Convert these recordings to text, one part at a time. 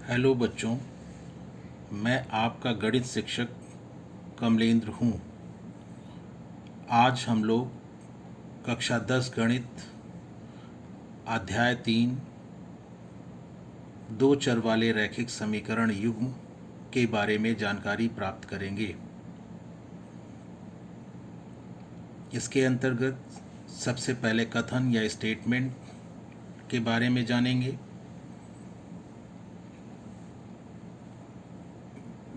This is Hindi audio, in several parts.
हेलो बच्चों, मैं आपका गणित शिक्षक कमलेंद्र हूँ। आज हम लोग कक्षा 10 गणित अध्याय 3 दो चर वाले रैखिक समीकरण युग्म के बारे में जानकारी प्राप्त करेंगे। इसके अंतर्गत सबसे पहले कथन या स्टेटमेंट के बारे में जानेंगे।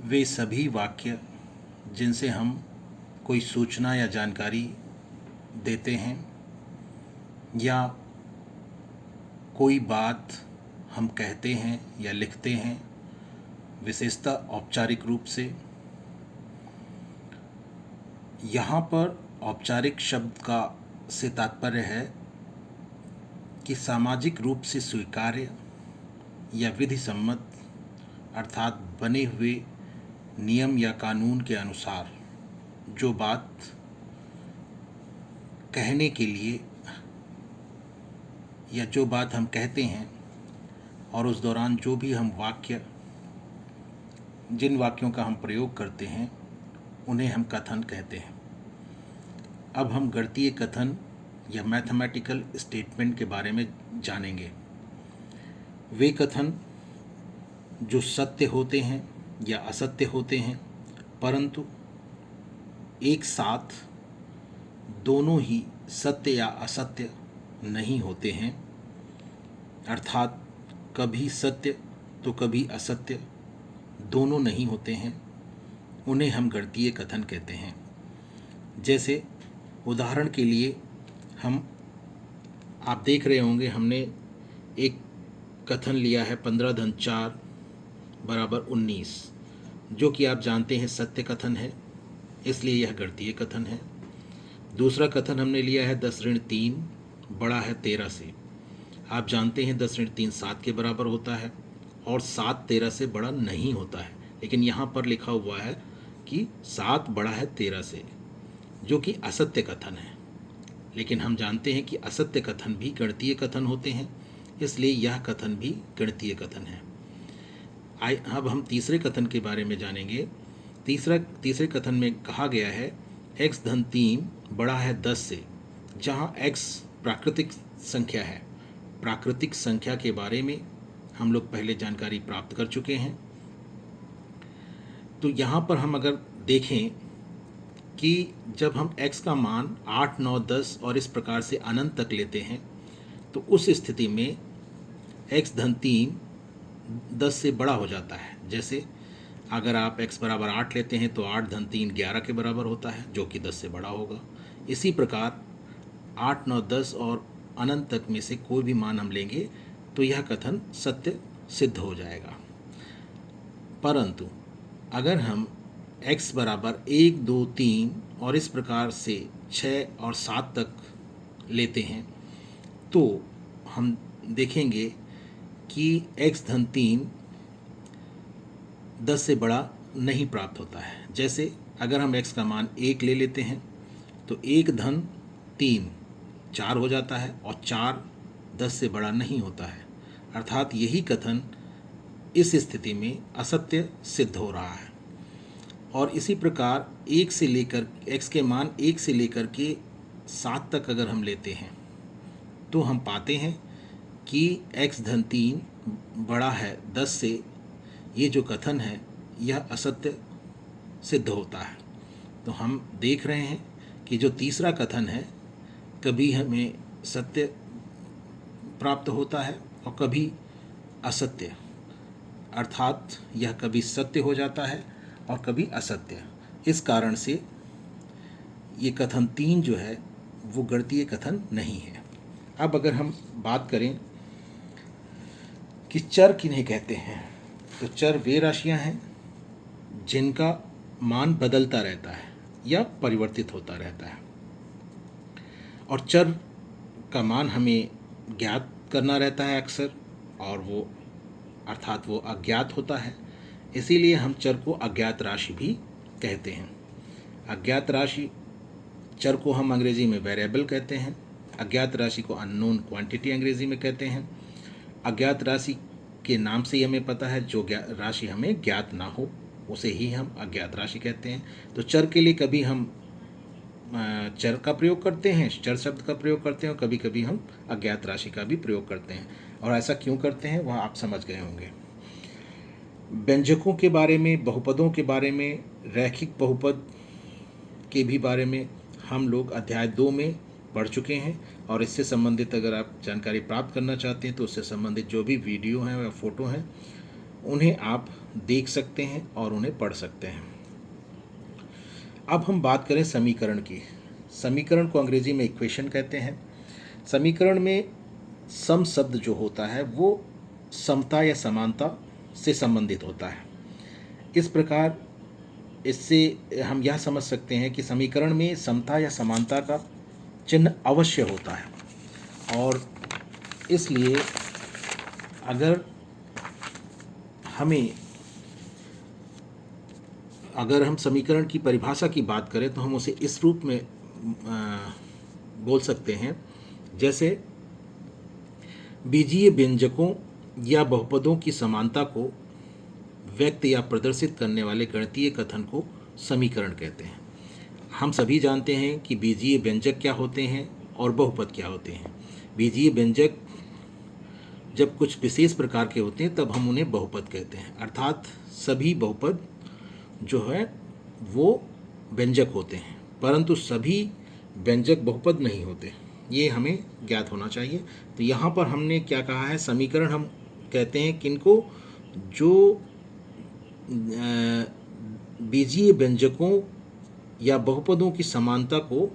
वे सभी वाक्य जिनसे हम कोई सूचना या जानकारी देते हैं या कोई बात हम कहते हैं या लिखते हैं, विशेषतः औपचारिक रूप से। यहाँ पर औपचारिक शब्द का से तात्पर्य है कि सामाजिक रूप से स्वीकार्य या विधि सम्मत अर्थात बने हुए नियम या कानून के अनुसार जो बात कहने के लिए या जो बात हम कहते हैं और उस दौरान जो भी हम जिन वाक्यों का हम प्रयोग करते हैं उन्हें हम कथन कहते हैं। अब हम गणितीय कथन या मैथमेटिकल स्टेटमेंट के बारे में जानेंगे। वे कथन जो सत्य होते हैं या असत्य होते हैं, परंतु एक साथ दोनों ही सत्य या असत्य नहीं होते हैं, अर्थात कभी सत्य तो कभी असत्य दोनों नहीं होते हैं, उन्हें हम गणितीय कथन कहते हैं। जैसे उदाहरण के लिए आप देख रहे होंगे, हमने एक कथन लिया है 15 धन 4 बराबर 19, जो कि आप जानते हैं सत्य कथन है, इसलिए यह गणितीय कथन है। दूसरा कथन हमने लिया है 10 ऋण 3 बड़ा है 13 से। आप जानते हैं 10 ऋण 3 7 के बराबर होता है और 7 13 से बड़ा नहीं होता है, लेकिन यहाँ पर लिखा हुआ है कि 7 बड़ा है 13 से, जो कि असत्य कथन है। लेकिन हम जानते हैं कि असत्य कथन भी गणितीय कथन होते हैं, इसलिए यह कथन भी गणितीय कथन है। अब हम तीसरे कथन के बारे में जानेंगे। तीसरे कथन में कहा गया है x धन 3 बड़ा है 10 से, जहाँ x प्राकृतिक संख्या है। प्राकृतिक संख्या के बारे में हम लोग पहले जानकारी प्राप्त कर चुके हैं। तो यहाँ पर हम अगर देखें कि जब हम x का मान 8, 9, 10 और इस प्रकार से अनंत तक लेते हैं, तो उस स्थिति में x धन 3 10 से बड़ा हो जाता है। जैसे अगर आप x बराबर 8 लेते हैं तो 8 धन 3 11 के बराबर होता है, जो कि 10 से बड़ा होगा। इसी प्रकार 8, 9, 10 और अनंत तक में से कोई भी मान हम लेंगे तो यह कथन सत्य सिद्ध हो जाएगा। परंतु अगर हम x बराबर 1, 2, 3 और इस प्रकार से 6 और 7 तक लेते हैं तो हम देखेंगे कि x धन 3 10 से बड़ा नहीं प्राप्त होता है। जैसे अगर हम x का मान 1 ले लेते हैं तो 1 धन 3 4 हो जाता है और 4 10 से बड़ा नहीं होता है, अर्थात यही कथन इस स्थिति में असत्य सिद्ध हो रहा है। और इसी प्रकार 1 से लेकर x के मान 1 से लेकर के 7 तक अगर हम लेते हैं तो हम पाते हैं कि x धन 3 बड़ा है 10 से, ये जो कथन है यह असत्य सिद्ध होता है। तो हम देख रहे हैं कि जो तीसरा कथन है कभी हमें सत्य प्राप्त होता है और कभी असत्य, अर्थात यह कभी सत्य हो जाता है और कभी असत्य। इस कारण से ये कथन 3 जो है वो गणितीय कथन नहीं है। अब अगर हम बात करें कि चर किन्हें कहते हैं, तो चर वे राशियां हैं जिनका मान बदलता रहता है या परिवर्तित होता रहता है। और चर का मान हमें ज्ञात करना रहता है अक्सर, और वो अर्थात वो अज्ञात होता है, इसीलिए हम चर को अज्ञात राशि भी कहते हैं। अज्ञात राशि चर को हम अंग्रेजी में वेरिएबल कहते हैं, अज्ञात राशि को अननोन क्वांटिटी अंग्रेजी में कहते हैं। अज्ञात राशि के नाम से ही हमें पता है जो राशि हमें ज्ञात ना हो उसे ही हम अज्ञात राशि कहते हैं। तो चर के लिए कभी हम चर का प्रयोग करते हैं, चर शब्द का प्रयोग करते हैं, और कभी कभी हम अज्ञात राशि का भी प्रयोग करते हैं। और ऐसा क्यों करते हैं वह आप समझ गए होंगे। व्यंजकों के बारे में, बहुपदों के बारे में, रैखिक बहुपद के भी बारे में हम लोग अध्याय 2 में पढ़ चुके हैं। और इससे संबंधित अगर आप जानकारी प्राप्त करना चाहते हैं तो उससे संबंधित जो भी वीडियो हैं या फ़ोटो हैं उन्हें आप देख सकते हैं और उन्हें पढ़ सकते हैं। अब हम बात करें समीकरण की। समीकरण को अंग्रेजी में इक्वेशन कहते हैं। समीकरण में सम शब्द जो होता है वो समता या समानता से संबंधित होता है। इस प्रकार इससे हम यह समझ सकते हैं कि समीकरण में समता या समानता का चिन्ह अवश्य होता है। और इसलिए अगर हम समीकरण की परिभाषा की बात करें तो हम उसे इस रूप में बोल सकते हैं, जैसे बीजीय व्यंजकों या बहुपदों की समानता को व्यक्त या प्रदर्शित करने वाले गणितीय कथन को समीकरण कहते हैं। हम सभी जानते हैं कि बीजीय व्यंजक क्या होते हैं और बहुपद क्या होते हैं। बीजीय व्यंजक जब कुछ विशेष प्रकार के होते हैं तब हम उन्हें बहुपद कहते हैं, अर्थात सभी बहुपद जो है वो व्यंजक होते हैं, परंतु सभी व्यंजक बहुपद नहीं होते। ये हमें ज्ञात होना चाहिए। तो यहाँ पर हमने क्या कहा है, समीकरण हम कहते हैं किनको, जो बीजीय व्यंजकों या बहुपदों की समानता को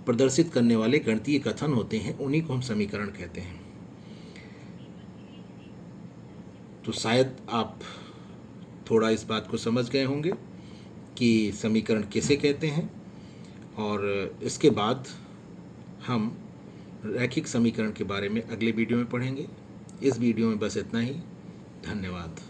प्रदर्शित करने वाले गणितीय कथन होते हैं, उन्हीं को हम समीकरण कहते हैं। तो शायद आप थोड़ा इस बात को समझ गए होंगे कि समीकरण किसे कहते हैं। और इसके बाद हम रैखिक समीकरण के बारे में अगले वीडियो में पढ़ेंगे। इस वीडियो में बस इतना ही। धन्यवाद।